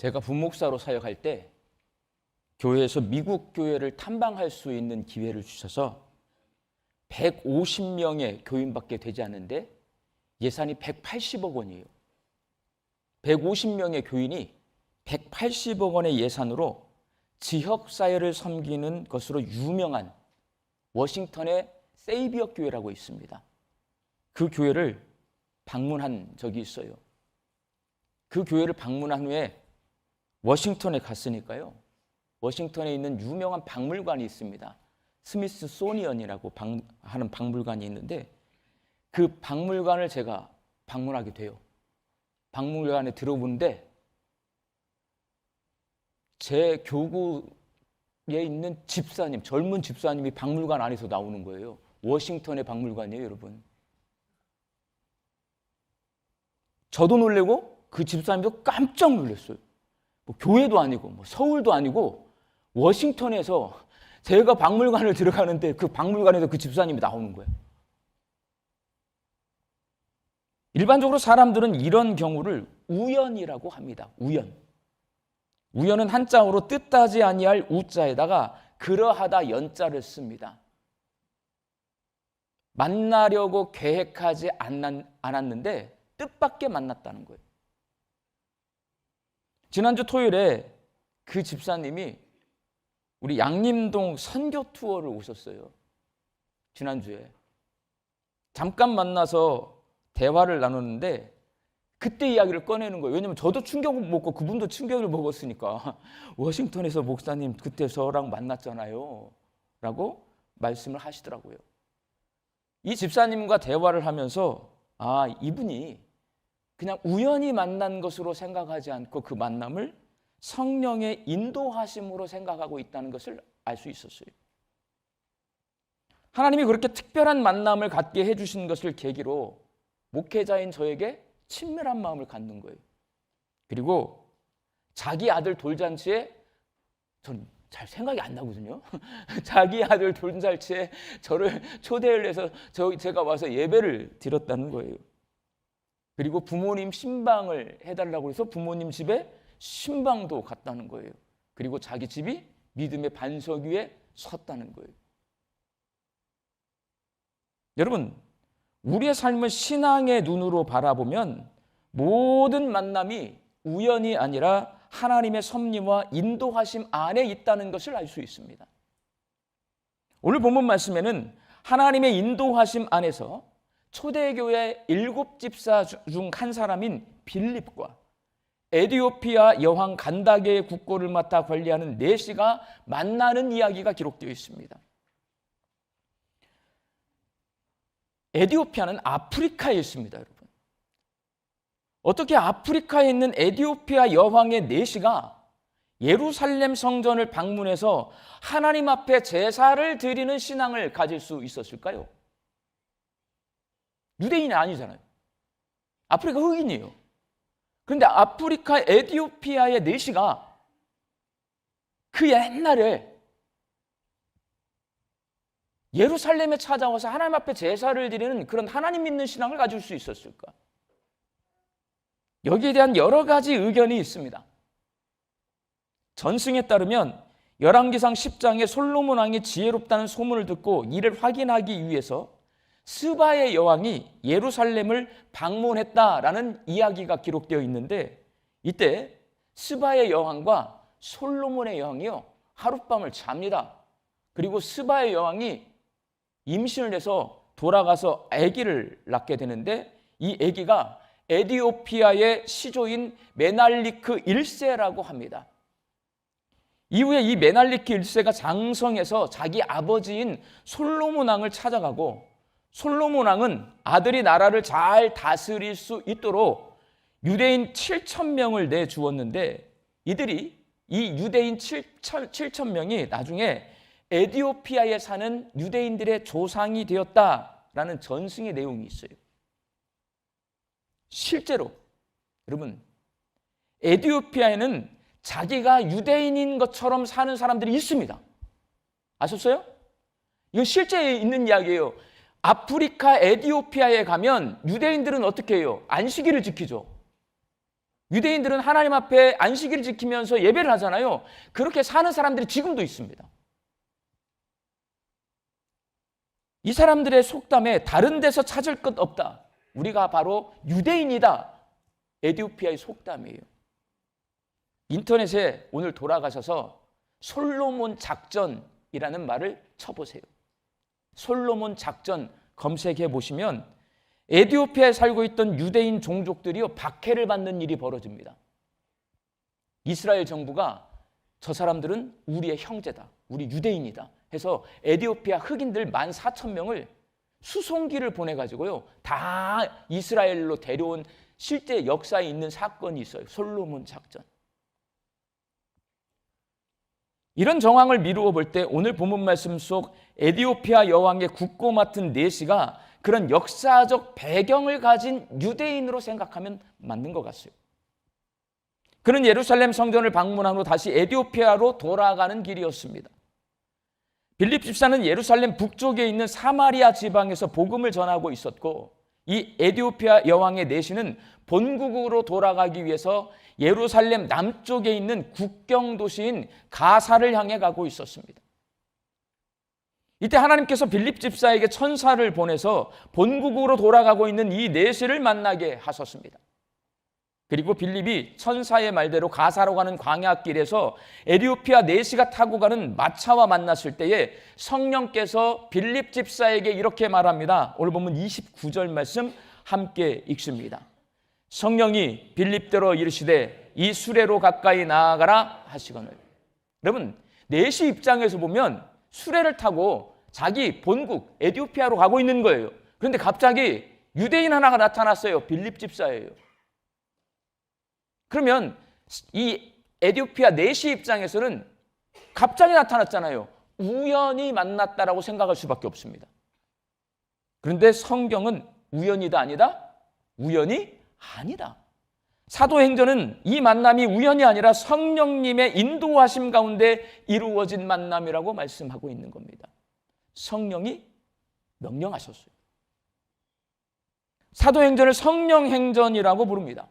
제가 부목사로 사역할 때 교회에서 미국 교회를 탐방할 수 있는 기회를 주셔서 150명의 교인밖에 되지 않는데 예산이 180억 원이에요. 150명의 교인이 180억 원의 예산으로 지역사회를 섬기는 것으로 유명한 워싱턴의 세이비어 교회라고 있습니다. 그 교회를 방문한 적이 있어요. 그 교회를 방문한 후에 워싱턴에 갔으니까요. 워싱턴에 있는 유명한 박물관이 있습니다. 스미스소니언이라고 하는 박물관이 있는데 그 박물관을 제가 방문하게 돼요. 박물관에 들어보는데 제 교구에 있는 집사님, 젊은 집사님이 박물관 안에서 나오는 거예요. 워싱턴의 박물관이에요, 여러분. 저도 놀래고 그 집사님도 깜짝 놀랐어요. 뭐 교회도 아니고 뭐 서울도 아니고 워싱턴에서 제가 박물관을 들어가는데 그 박물관에서 그 집사님이 나오는 거예요. 일반적으로 사람들은 이런 경우를 우연이라고 합니다. 우연은 한자어로 뜻하지 아니할 우자에다가 그러하다 연자를 씁니다. 만나려고 계획하지 않았는데 뜻밖의 만났다는 거예요. 지난주 토요일에 그 집사님이 우리 양림동 선교 투어를 오셨어요. 지난주에. 잠깐 만나서 대화를 나눴는데 그때 이야기를 꺼내는 거예요. 왜냐하면 저도 충격을 먹고 그분도 충격을 먹었으니까. 워싱턴에서 목사님 그때 저랑 만났잖아요 라고 말씀을 하시더라고요. 이 집사님과 대화를 하면서 이분이 그냥 우연히 만난 것으로 생각하지 않고 그 만남을 성령의 인도하심으로 생각하고 있다는 것을 알 수 있었어요. 하나님이 그렇게 특별한 만남을 갖게 해주신 것을 계기로 목회자인 저에게 친밀한 마음을 갖는 거예요. 그리고 자기 아들 돌잔치에 전 잘 생각이 안 나거든요. 자기 아들 돌잔치에 저를 초대를 해서 제가 와서 예배를 드렸다는 거예요. 그리고 부모님 신방을 해달라고 해서 부모님 집에 신방도 갔다는 거예요. 그리고 자기 집이 믿음의 반석 위에 섰다는 거예요. 여러분, 우리의 삶을 신앙의 눈으로 바라보면 모든 만남이 우연이 아니라 하나님의 섭리와 인도하심 안에 있다는 것을 알 수 있습니다. 오늘 본문 말씀에는 하나님의 인도하심 안에서 초대교회 7집사 중 한 사람인 빌립과 에디오피아 여왕 간다게의 국고를 맡아 관리하는 네시가 만나는 이야기가 기록되어 있습니다. 에디오피아는 아프리카에 있습니다, 여러분. 어떻게 아프리카에 있는 에디오피아 여왕의 네시가 예루살렘 성전을 방문해서 하나님 앞에 제사를 드리는 신앙을 가질 수 있었을까요? 유대인이 아니잖아요. 아프리카 흑인이에요. 그런데 아프리카 에디오피아의 네시가 그 옛날에 예루살렘에 찾아와서 하나님 앞에 제사를 드리는 그런 하나님 믿는 신앙을 가질 수 있었을까? 여기에 대한 여러 가지 의견이 있습니다. 전승에 따르면 열왕기상 10장에 솔로몬 왕이 지혜롭다는 소문을 듣고 이를 확인하기 위해서 스바의 여왕이 예루살렘을 방문했다라는 이야기가 기록되어 있는데 이때 스바의 여왕과 솔로몬의 여왕이요 하룻밤을 잡니다. 그리고 스바의 여왕이 임신을 해서 돌아가서 아기를 낳게 되는데 이 아기가 에디오피아의 시조인 메날리크 1세라고 합니다. 이후에 이 메날리크 1세가 장성해서 자기 아버지인 솔로몬 왕을 찾아가고 솔로몬 왕은 아들이 나라를 잘 다스릴 수 있도록 유대인 7,000명을 내주었는데 이 유대인 7,000명이 나중에 에디오피아에 사는 유대인들의 조상이 되었다라는 전승의 내용이 있어요. 실제로 여러분 에디오피아에는 자기가 유대인인 것처럼 사는 사람들이 있습니다. 아셨어요? 이거 실제 있는 이야기예요. 아프리카 에디오피아에 가면 유대인들은 어떻게 해요? 안식일을 지키죠. 유대인들은 하나님 앞에 안식일을 지키면서 예배를 하잖아요. 그렇게 사는 사람들이 지금도 있습니다. 이 사람들의 속담에 다른 데서 찾을 것 없다. 우리가 바로 유대인이다. 에티오피아의 속담이에요. 인터넷에 오늘 돌아가셔서 솔로몬 작전이라는 말을 쳐보세요. 솔로몬 작전 검색해 보시면 에티오피아에 살고 있던 유대인 종족들이요, 박해를 받는 일이 벌어집니다. 이스라엘 정부가 저 사람들은 우리의 형제다, 우리 유대인이다 해서 에티오피아 흑인들 14,000명을 수송기를 보내가지고요, 다 이스라엘로 데려온 실제 역사에 있는 사건이 있어요. 솔로몬 작전. 이런 정황을 미루어 볼 때 오늘 본문 말씀 속 에티오피아 여왕의 국고 맡은 내시가 그런 역사적 배경을 가진 유대인으로 생각하면 맞는 것 같아요. 그는 예루살렘 성전을 방문한 후 다시 에티오피아로 돌아가는 길이었습니다. 빌립 집사는 예루살렘 북쪽에 있는 사마리아 지방에서 복음을 전하고 있었고, 이 에티오피아 여왕의 내시는 본국으로 돌아가기 위해서 예루살렘 남쪽에 있는 국경 도시인 가사를 향해 가고 있었습니다. 이때 하나님께서 빌립 집사에게 천사를 보내서 본국으로 돌아가고 있는 이 내시를 만나게 하셨습니다. 그리고 빌립이 천사의 말대로 가사로 가는 광야길에서 에티오피아 내시가 타고 가는 마차와 만났을 때에 성령께서 빌립 집사에게 이렇게 말합니다. 오늘 보면 29절 말씀 함께 읽습니다. 성령이 빌립대로 이르시되 이 수레로 가까이 나아가라 하시거늘. 여러분, 내시 입장에서 보면 수레를 타고 자기 본국 에티오피아로 가고 있는 거예요. 그런데 갑자기 유대인 하나가 나타났어요. 빌립 집사예요. 그러면 이 에티오피아 내시 입장에서는 갑자기 나타났잖아요. 우연히 만났다라고 생각할 수밖에 없습니다. 그런데 성경은 우연이다 아니다? 우연이 아니다. 사도행전은 이 만남이 우연이 아니라 성령님의 인도하심 가운데 이루어진 만남이라고 말씀하고 있는 겁니다. 성령이 명령하셨어요. 사도행전을 성령행전이라고 부릅니다.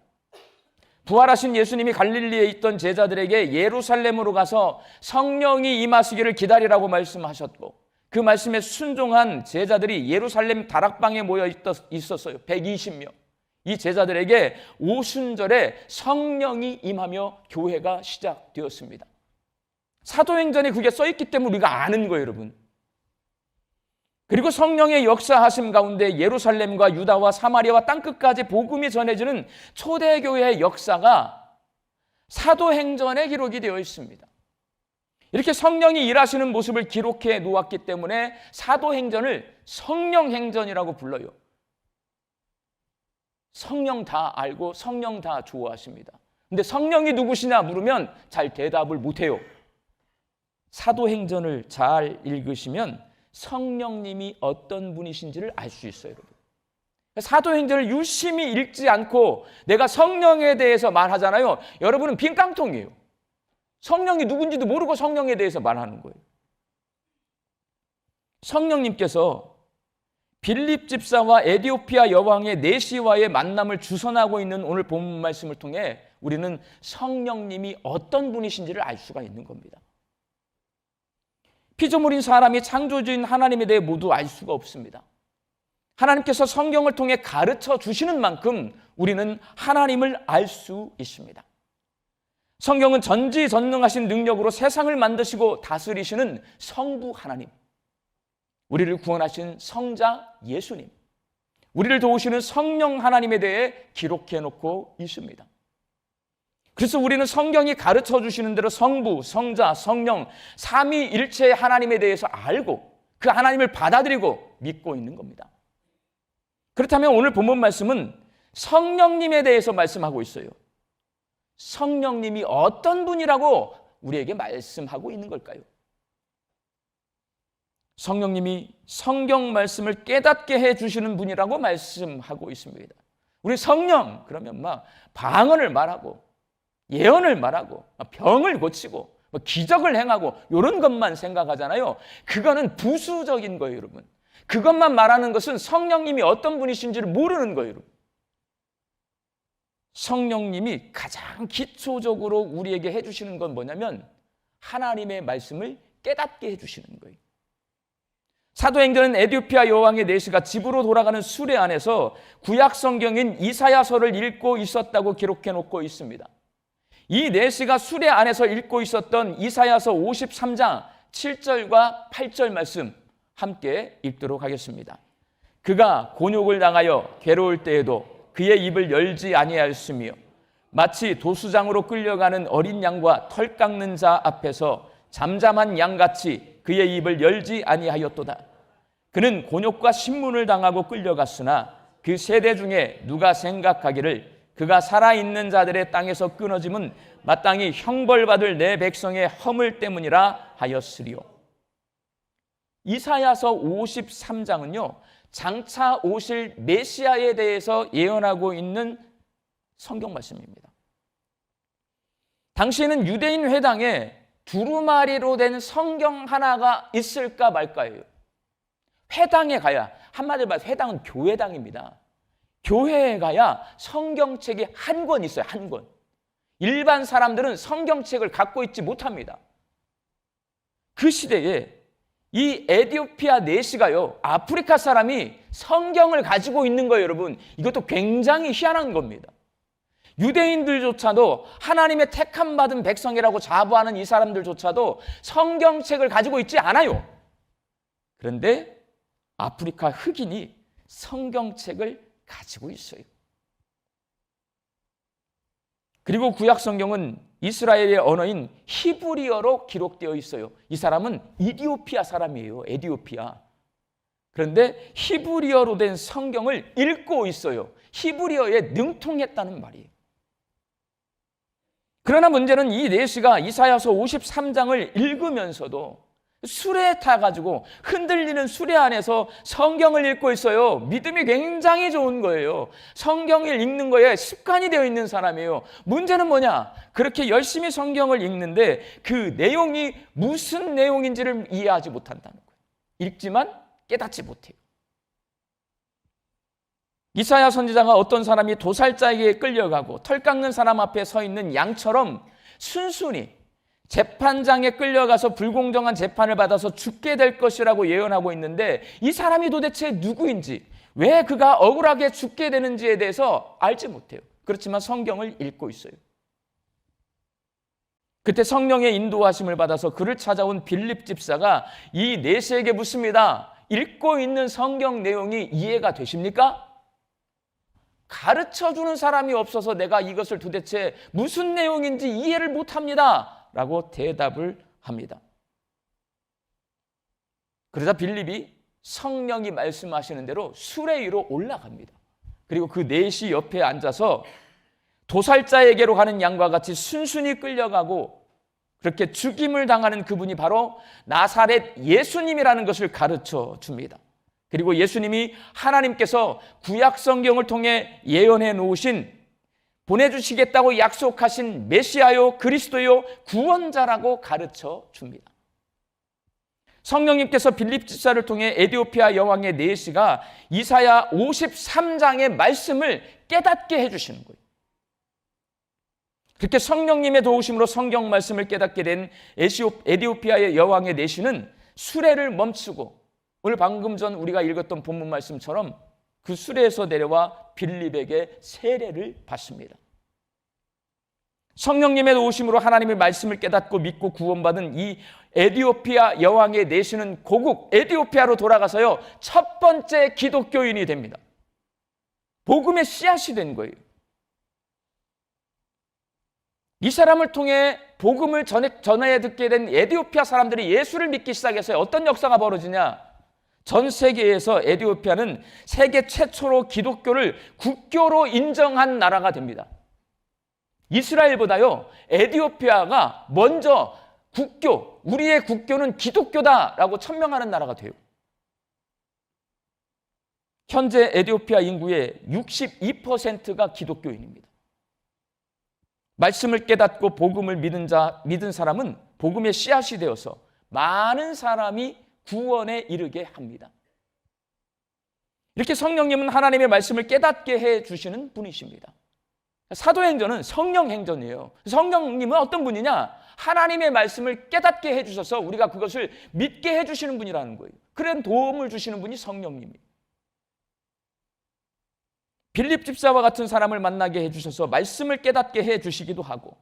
부활하신 예수님이 갈릴리에 있던 제자들에게 예루살렘으로 가서 성령이 임하시기를 기다리라고 말씀하셨고, 그 말씀에 순종한 제자들이 예루살렘 다락방에 모여 있었어요. 120명. 이 제자들에게 오순절에 성령이 임하며 교회가 시작되었습니다. 사도행전에 그게 써있기 때문에 우리가 아는 거예요, 여러분. 그리고 성령의 역사하심 가운데 예루살렘과 유다와 사마리아와 땅끝까지 복음이 전해지는 초대교회의 역사가 사도행전에 기록이 되어 있습니다. 이렇게 성령이 일하시는 모습을 기록해 놓았기 때문에 사도행전을 성령행전이라고 불러요. 성령 다 알고 성령 다 좋아하십니다. 근데 성령이 누구시냐 물으면 잘 대답을 못해요. 사도행전을 잘 읽으시면 성령님이 어떤 분이신지를 알 수 있어요, 여러분. 사도행전을 유심히 읽지 않고 내가 성령에 대해서 말하잖아요. 여러분은 빈 깡통이에요. 성령이 누군지도 모르고 성령에 대해서 말하는 거예요. 성령님께서 빌립 집사와 에티오피아 여왕의 내시와의 만남을 주선하고 있는 오늘 본문 말씀을 통해 우리는 성령님이 어떤 분이신지를 알 수가 있는 겁니다. 피조물인 사람이 창조주인 하나님에 대해 모두 알 수가 없습니다. 하나님께서 성경을 통해 가르쳐 주시는 만큼 우리는 하나님을 알 수 있습니다. 성경은 전지전능하신 능력으로 세상을 만드시고 다스리시는 성부 하나님, 우리를 구원하신 성자 예수님, 우리를 도우시는 성령 하나님에 대해 기록해 놓고 있습니다. 그래서 우리는 성경이 가르쳐 주시는 대로 성부, 성자, 성령, 삼위일체 하나님에 대해서 알고 그 하나님을 받아들이고 믿고 있는 겁니다. 그렇다면 오늘 본문 말씀은 성령님에 대해서 말씀하고 있어요. 성령님이 어떤 분이라고 우리에게 말씀하고 있는 걸까요? 성령님이 성경 말씀을 깨닫게 해주시는 분이라고 말씀하고 있습니다. 우리 성령 그러면 막 방언을 말하고 예언을 말하고 병을 고치고 기적을 행하고 이런 것만 생각하잖아요. 그거는 부수적인 거예요, 여러분. 그것만 말하는 것은 성령님이 어떤 분이신지를 모르는 거예요, 여러분. 성령님이 가장 기초적으로 우리에게 해주시는 건 뭐냐면 하나님의 말씀을 깨닫게 해주시는 거예요. 사도행전은 에디오피아 여왕의 내시가 집으로 돌아가는 수레 안에서 구약 성경인 이사야서를 읽고 있었다고 기록해 놓고 있습니다. 이 내시가 수레 안에서 읽고 있었던 이사야서 53장 7절과 8절 말씀 함께 읽도록 하겠습니다. 그가 곤욕을 당하여 괴로울 때에도 그의 입을 열지 아니하였으며 마치 도수장으로 끌려가는 어린 양과 털 깎는 자 앞에서 잠잠한 양같이 그의 입을 열지 아니하였도다. 그는 곤욕과 신문을 당하고 끌려갔으나 그 세대 중에 누가 생각하기를 그가 살아있는 자들의 땅에서 끊어짐은 마땅히 형벌받을 내 백성의 허물 때문이라 하였으리요. 이사야서 53장은요 장차 오실 메시아에 대해서 예언하고 있는 성경 말씀입니다. 당시에는 유대인 회당에 두루마리로 된 성경 하나가 있을까 말까예요. 회당에 가야, 한마디로 말해서 회당은 교회당입니다. 교회에 가야 성경책이 한 권 있어요. 한 권. 일반 사람들은 성경책을 갖고 있지 못합니다. 그 시대에 이 에디오피아 내시가요 아프리카 사람이 성경을 가지고 있는 거예요. 여러분, 이것도 굉장히 희한한 겁니다. 유대인들조차도 하나님의 택함 받은 백성이라고 자부하는 이 사람들조차도 성경책을 가지고 있지 않아요. 그런데 아프리카 흑인이 성경책을 가지고 있어요. 그리고 구약 성경은 이스라엘의 언어인 히브리어로 기록되어 있어요. 이 사람은 이디오피아 사람이에요. 에디오피아. 그런데 히브리어로 된 성경을 읽고 있어요. 히브리어에 능통했다는 말이에요. 그러나 문제는 이 내시가 이사야서 53장을 읽으면서도 수레에 타가지고 흔들리는 수레 안에서 성경을 읽고 있어요. 믿음이 굉장히 좋은 거예요. 성경을 읽는 거에 습관이 되어 있는 사람이에요. 문제는 뭐냐? 그렇게 열심히 성경을 읽는데 그 내용이 무슨 내용인지를 이해하지 못한다는 거예요. 읽지만 깨닫지 못해요. 이사야 선지자가 어떤 사람이 도살자에게 끌려가고 털 깎는 사람 앞에 서 있는 양처럼 순순히 재판장에 끌려가서 불공정한 재판을 받아서 죽게 될 것이라고 예언하고 있는데 이 사람이 도대체 누구인지, 왜 그가 억울하게 죽게 되는지에 대해서 알지 못해요. 그렇지만 성경을 읽고 있어요. 그때 성령의 인도하심을 받아서 그를 찾아온 빌립 집사가 이 내시에게 묻습니다. 읽고 있는 성경 내용이 이해가 되십니까? 가르쳐주는 사람이 없어서 내가 이것을 도대체 무슨 내용인지 이해를 못합니다 라고 대답을 합니다. 그러자 빌립이 성령이 말씀하시는 대로 수레 위로 올라갑니다. 그리고 그 내시 옆에 앉아서 도살자에게로 가는 양과 같이 순순히 끌려가고 그렇게 죽임을 당하는 그분이 바로 나사렛 예수님이라는 것을 가르쳐 줍니다. 그리고 예수님이 하나님께서 구약 성경을 통해 예언해 놓으신, 보내주시겠다고 약속하신 메시아요, 그리스도요, 구원자라고 가르쳐 줍니다. 성령님께서 빌립 집사를 통해 에디오피아 여왕의 내시가 이사야 53장의 말씀을 깨닫게 해주시는 거예요. 그렇게 성령님의 도우심으로 성경 말씀을 깨닫게 된 에디오피아의 여왕의 내시는 수레를 멈추고 오늘 방금 전 우리가 읽었던 본문 말씀처럼 그 수레에서 내려와 빌립에게 세례를 받습니다. 성령님의 도우심으로 하나님의 말씀을 깨닫고 믿고 구원받은 이 에디오피아 여왕의 내시는 고국 에디오피아로 돌아가서요 첫 번째 기독교인이 됩니다. 복음의 씨앗이 된 거예요. 이 사람을 통해 복음을 전해 듣게 된 에디오피아 사람들이 예수를 믿기 시작했어요. 어떤 역사가 벌어지냐? 전 세계에서 에디오피아는 세계 최초로 기독교를 국교로 인정한 나라가 됩니다. 이스라엘보다요 에디오피아가 먼저 국교, 우리의 국교는 기독교다라고 천명하는 나라가 돼요. 현재 에디오피아 인구의 62%가 기독교인입니다. 말씀을 깨닫고 복음을 믿은 사람은 복음의 씨앗이 되어서 많은 사람이 구원에 이르게 합니다. 이렇게 성령님은 하나님의 말씀을 깨닫게 해 주시는 분이십니다. 사도행전은 성령행전이에요. 성령님은 어떤 분이냐? 하나님의 말씀을 깨닫게 해주셔서 우리가 그것을 믿게 해주시는 분이라는 거예요. 그런 도움을 주시는 분이 성령님이에요. 빌립 집사와 같은 사람을 만나게 해주셔서 말씀을 깨닫게 해주시기도 하고,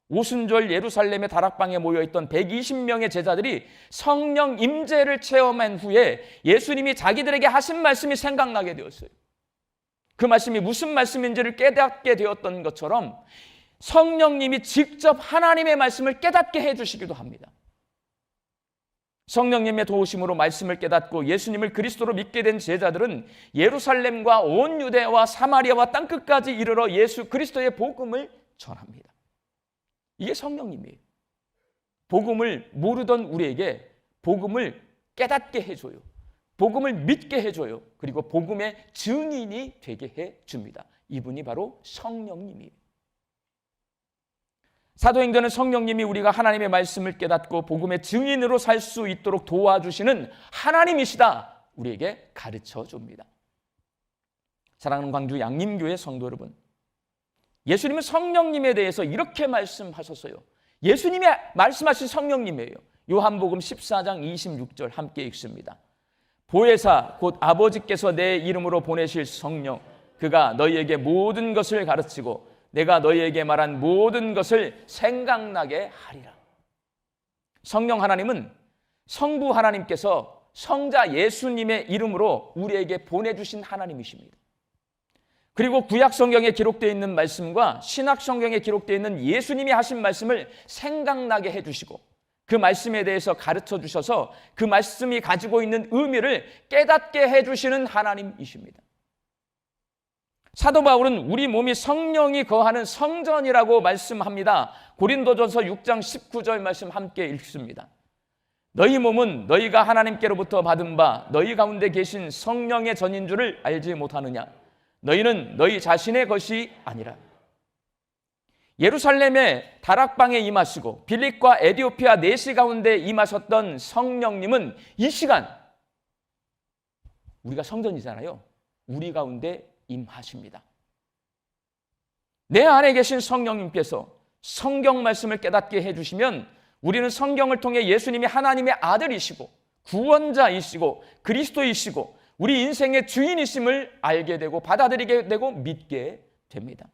오순절 예루살렘의 다락방에 모여있던 120명의 제자들이 성령 임재를 체험한 후에 예수님이 자기들에게 하신 말씀이 생각나게 되었어요. 그 말씀이 무슨 말씀인지를 깨닫게 되었던 것처럼 성령님이 직접 하나님의 말씀을 깨닫게 해주시기도 합니다. 성령님의 도우심으로 말씀을 깨닫고 예수님을 그리스도로 믿게 된 제자들은 예루살렘과 온 유대와 사마리아와 땅끝까지 이르러 예수 그리스도의 복음을 전합니다. 이게 성령님이에요. 복음을 모르던 우리에게 복음을 깨닫게 해줘요. 복음을 믿게 해줘요. 그리고 복음의 증인이 되게 해줍니다. 이분이 바로 성령님이에요. 사도행전은 성령님이 우리가 하나님의 말씀을 깨닫고 복음의 증인으로 살 수 있도록 도와주시는 하나님이시다, 우리에게 가르쳐 줍니다. 사랑하는 광주 양림교회 성도 여러분, 예수님은 성령님에 대해서 이렇게 말씀하셨어요. 예수님이 말씀하신 성령님이에요. 요한복음 14장 26절 함께 읽습니다. 보혜사 곧 아버지께서 내 이름으로 보내실 성령, 그가 너희에게 모든 것을 가르치고 내가 너희에게 말한 모든 것을 생각나게 하리라. 성령 하나님은 성부 하나님께서 성자 예수님의 이름으로 우리에게 보내주신 하나님이십니다. 그리고 구약 성경에 기록되어 있는 말씀과 신약 성경에 기록되어 있는 예수님이 하신 말씀을 생각나게 해주시고 그 말씀에 대해서 가르쳐 주셔서 그 말씀이 가지고 있는 의미를 깨닫게 해주시는 하나님이십니다. 사도 바울은 우리 몸이 성령이 거하는 성전이라고 말씀합니다. 고린도전서 6장 19절 말씀 함께 읽습니다. 너희 몸은 너희가 하나님께로부터 받은 바 너희 가운데 계신 성령의 전인 줄을 알지 못하느냐? 너희는 너희 자신의 것이 아니라. 예루살렘의 다락방에 임하시고 빌립과 에디오피아 내시 가운데 임하셨던 성령님은 이 시간, 우리가 성전이잖아요, 우리 가운데 임하십니다. 내 안에 계신 성령님께서 성경 말씀을 깨닫게 해주시면 우리는 성경을 통해 예수님이 하나님의 아들이시고 구원자이시고 그리스도이시고 우리 인생의 주인이심을 알게 되고 받아들이게 되고 믿게 됩니다.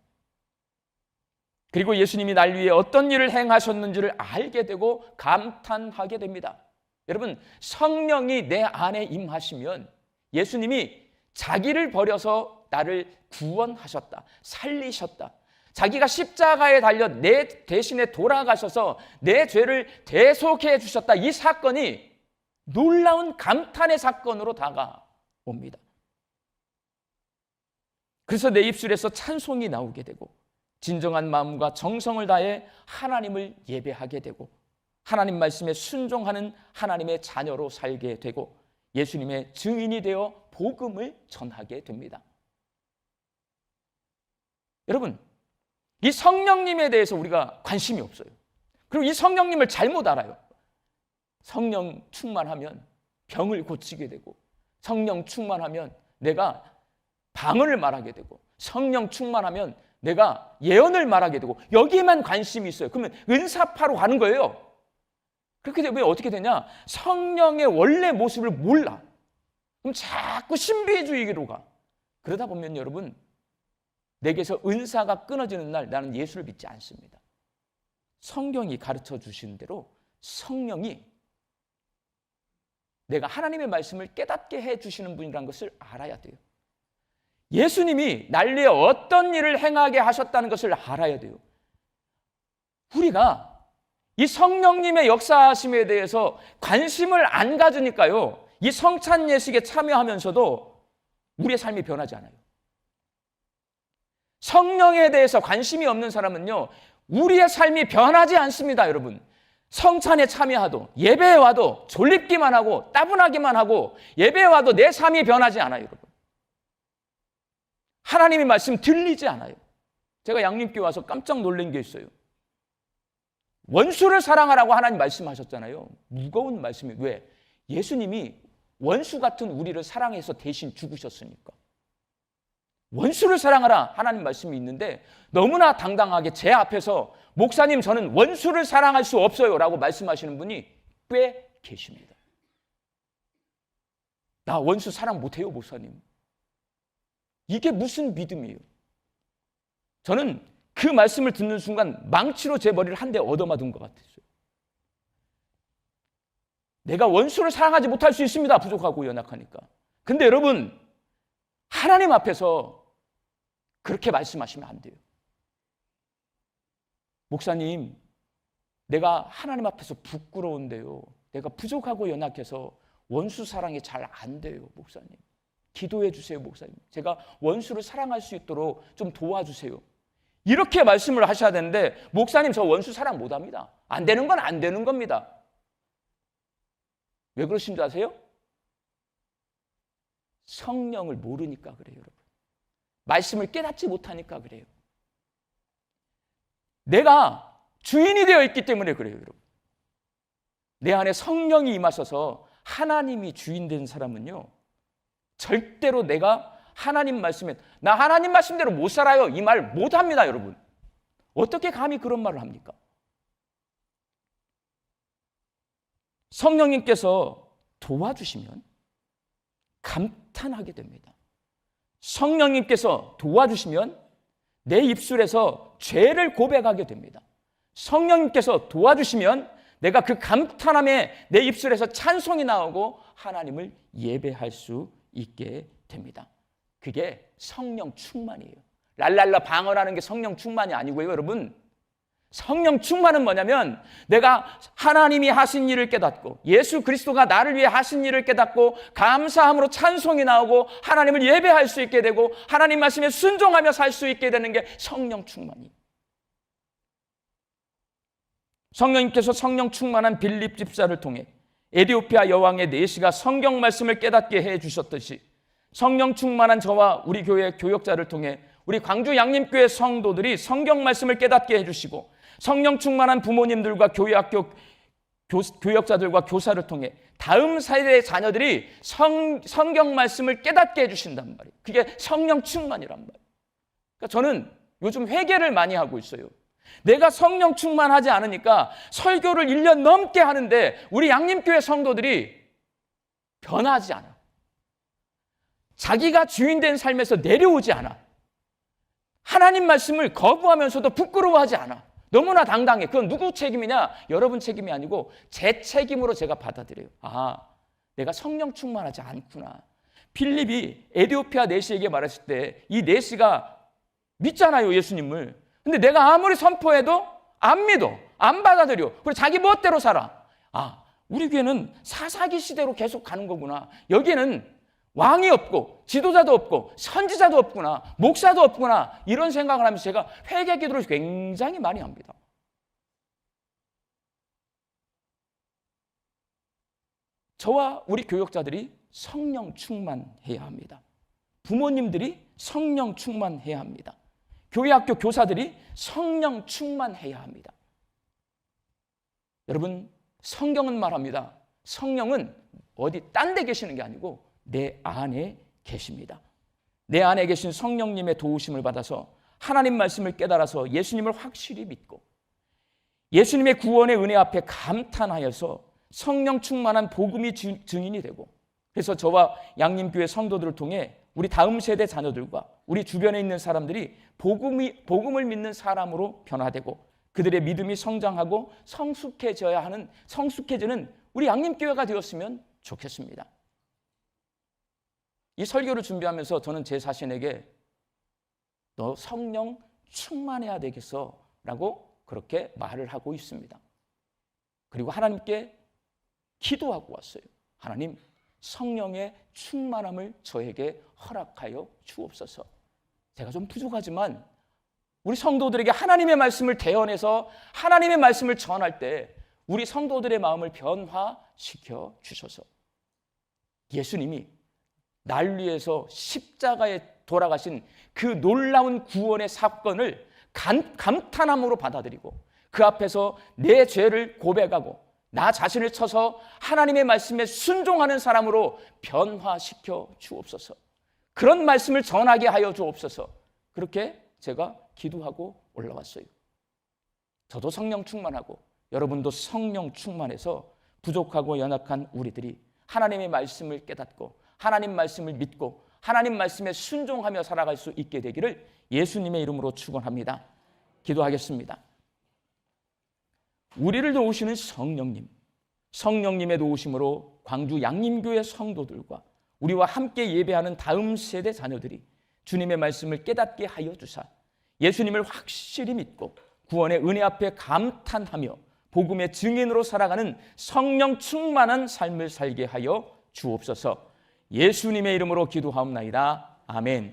그리고 예수님이 날 위해 어떤 일을 행하셨는지를 알게 되고 감탄하게 됩니다. 여러분, 성령이 내 안에 임하시면 예수님이 자기를 버려서 나를 구원하셨다, 살리셨다, 자기가 십자가에 달려 내 대신에 돌아가셔서 내 죄를 대속해 주셨다, 이 사건이 놀라운 감탄의 사건으로 다가옵니다. 그래서 내 입술에서 찬송이 나오게 되고 진정한 마음과 정성을 다해 하나님을 예배하게 되고 하나님 말씀에 순종하는 하나님의 자녀로 살게 되고 예수님의 증인이 되어 복음을 전하게 됩니다. 여러분, 이 성령님에 대해서 우리가 관심이 없어요. 그리고 이 성령님을 잘못 알아요. 성령 충만하면 병을 고치게 되고, 성령 충만하면 내가 방언을 말하게 되고, 성령 충만하면 내가 예언을 말하게 되고, 여기에만 관심이 있어요. 그러면 은사파로 가는 거예요. 그렇게 되면 어떻게 되냐? 성령의 원래 모습을 몰라. 그럼 자꾸 신비주의로 가. 그러다 보면 여러분, 내게서 은사가 끊어지는 날 나는 예수를 믿지 않습니다. 성경이 가르쳐 주신 대로 성령이 내가 하나님의 말씀을 깨닫게 해주시는 분이라는 것을 알아야 돼요. 예수님이 날 위해 어떤 일을 행하게 하셨다는 것을 알아야 돼요. 우리가 이 성령님의 역사하심에 대해서 관심을 안 가지니까요, 이 성찬 예식에 참여하면서도 우리의 삶이 변하지 않아요. 성령에 대해서 관심이 없는 사람은요, 우리의 삶이 변하지 않습니다. 여러분, 성찬에 참여하도 예배에 와도 졸립기만 하고 따분하기만 하고 예배에 와도 내 삶이 변하지 않아요. 여러분, 하나님의 말씀 들리지 않아요. 제가 양림교회 와서 깜짝 놀란 게 있어요. 원수를 사랑하라고 하나님 말씀하셨잖아요. 무거운 말씀이. 왜? 예수님이 원수 같은 우리를 사랑해서 대신 죽으셨으니까. 원수를 사랑하라 하나님 말씀이 있는데 너무나 당당하게 제 앞에서 목사님 저는 원수를 사랑할 수 없어요 라고 말씀하시는 분이 꽤 계십니다. 나 원수 사랑 못해요 목사님. 이게 무슨 믿음이에요? 저는 그 말씀을 듣는 순간 망치로 제 머리를 한 대 얻어맞은 것 같았어요. 내가 원수를 사랑하지 못할 수 있습니다. 부족하고 연약하니까. 근데 여러분 하나님 앞에서 그렇게 말씀하시면 안 돼요. 목사님 내가 하나님 앞에서 부끄러운데요. 내가 부족하고 연약해서 원수 사랑이 잘 안 돼요. 목사님 기도해 주세요. 목사님 제가 원수를 사랑할 수 있도록 좀 도와주세요. 이렇게 말씀을 하셔야 되는데 목사님 저 원수 사랑 못합니다. 안 되는 건 안 되는 겁니다. 왜 그러신 줄 아세요? 성령을 모르니까 그래요. 여러분 말씀을 깨닫지 못하니까 그래요. 내가 주인이 되어 있기 때문에 그래요. 여러분 내 안에 성령이 임하셔서 하나님이 주인 된 사람은요 절대로 내가 하나님 말씀에 나 하나님 말씀대로 못 살아요 이 말 못합니다. 여러분 어떻게 감히 그런 말을 합니까? 성령님께서 도와주시면 감탄하게 됩니다. 성령님께서 도와주시면 내 입술에서 죄를 고백하게 됩니다. 성령님께서 도와주시면 내가 그 감탄함에 내 입술에서 찬송이 나오고 하나님을 예배할 수 있게 됩니다. 그게 성령 충만이에요. 랄랄라 방언하는 게 성령 충만이 아니고요. 여러분 성령 충만은 뭐냐면 내가 하나님이 하신 일을 깨닫고 예수 그리스도가 나를 위해 하신 일을 깨닫고 감사함으로 찬송이 나오고 하나님을 예배할 수 있게 되고 하나님 말씀에 순종하며 살 수 있게 되는 게 성령 충만이에요. 성령님께서 성령 충만한 빌립 집사를 통해 에디오피아 여왕의 내시가 성경 말씀을 깨닫게 해주셨듯이 성령 충만한 저와 우리 교회 교역자를 통해 우리 광주 양림교회 성도들이 성경 말씀을 깨닫게 해주시고 성령 충만한 부모님들과 교회학교 교역자들과 교사를 통해 다음 세대의 자녀들이 성경 말씀을 깨닫게 해주신단 말이에요. 그게 성령 충만이란 말이에요. 그러니까 저는 요즘 회개를 많이 하고 있어요. 내가 성령 충만하지 않으니까 설교를 1년 넘게 하는데 우리 양림교회 성도들이 변하지 않아. 자기가 주인된 삶에서 내려오지 않아. 하나님 말씀을 거부하면서도 부끄러워하지 않아. 너무나 당당해. 그건 누구 책임이냐? 여러분 책임이 아니고 제 책임으로 제가 받아들여요. 아, 내가 성령 충만하지 않구나. 필립이 에디오피아 내시에게 말했을 때 이 내시가 믿잖아요, 예수님을. 근데 내가 아무리 선포해도 안 믿어, 안 받아들여. 그리고 자기 멋대로 살아. 아, 우리 교회는 사사기 시대로 계속 가는 거구나. 여기는 왕이 없고 지도자도 없고 선지자도 없구나, 목사도 없구나, 이런 생각을 하면서 제가 회개 기도를 굉장히 많이 합니다. 저와 우리 교역자들이 성령 충만해야 합니다. 부모님들이 성령 충만해야 합니다. 교회 학교 교사들이 성령 충만해야 합니다. 여러분, 성경은 말합니다. 성령은 어디 딴 데 계시는 게 아니고 내 안에 계십니다. 내 안에 계신 성령님의 도우심을 받아서 하나님 말씀을 깨달아서 예수님을 확실히 믿고 예수님의 구원의 은혜 앞에 감탄하여서 성령 충만한 복음이 증인이 되고, 그래서 저와 양림교회 성도들을 통해 우리 다음 세대 자녀들과 우리 주변에 있는 사람들이 복음을 믿는 사람으로 변화되고 그들의 믿음이 성장하고 성숙해지는 우리 양림교회가 되었으면 좋겠습니다. 이 설교를 준비하면서 저는 제 자신에게 너 성령 충만해야 되겠어 라고 그렇게 말을 하고 있습니다. 그리고 하나님께 기도하고 왔어요. 하나님, 성령의 충만함을 저에게 허락하여 주옵소서. 제가 좀 부족하지만 우리 성도들에게 하나님의 말씀을 대언해서 하나님의 말씀을 전할 때 우리 성도들의 마음을 변화시켜 주셔서 예수님이 날 위해서 십자가에 돌아가신 그 놀라운 구원의 사건을 감탄함으로 받아들이고 그 앞에서 내 죄를 고백하고 나 자신을 쳐서 하나님의 말씀에 순종하는 사람으로 변화시켜 주옵소서. 그런 말씀을 전하게 하여 주옵소서. 그렇게 제가 기도하고 올라왔어요. 저도 성령 충만하고 여러분도 성령 충만해서 부족하고 연약한 우리들이 하나님의 말씀을 깨닫고 하나님 말씀을 믿고 하나님 말씀에 순종하며 살아갈 수 있게 되기를 예수님의 이름으로 축원합니다. 기도하겠습니다. 우리를 도우시는 성령님, 성령님의 도우심으로 광주 양림교회 성도들과 우리와 함께 예배하는 다음 세대 자녀들이 주님의 말씀을 깨닫게 하여 주사 예수님을 확실히 믿고 구원의 은혜 앞에 감탄하며 복음의 증인으로 살아가는 성령 충만한 삶을 살게 하여 주옵소서. 예수님의 이름으로 기도하옵나이다. 아멘.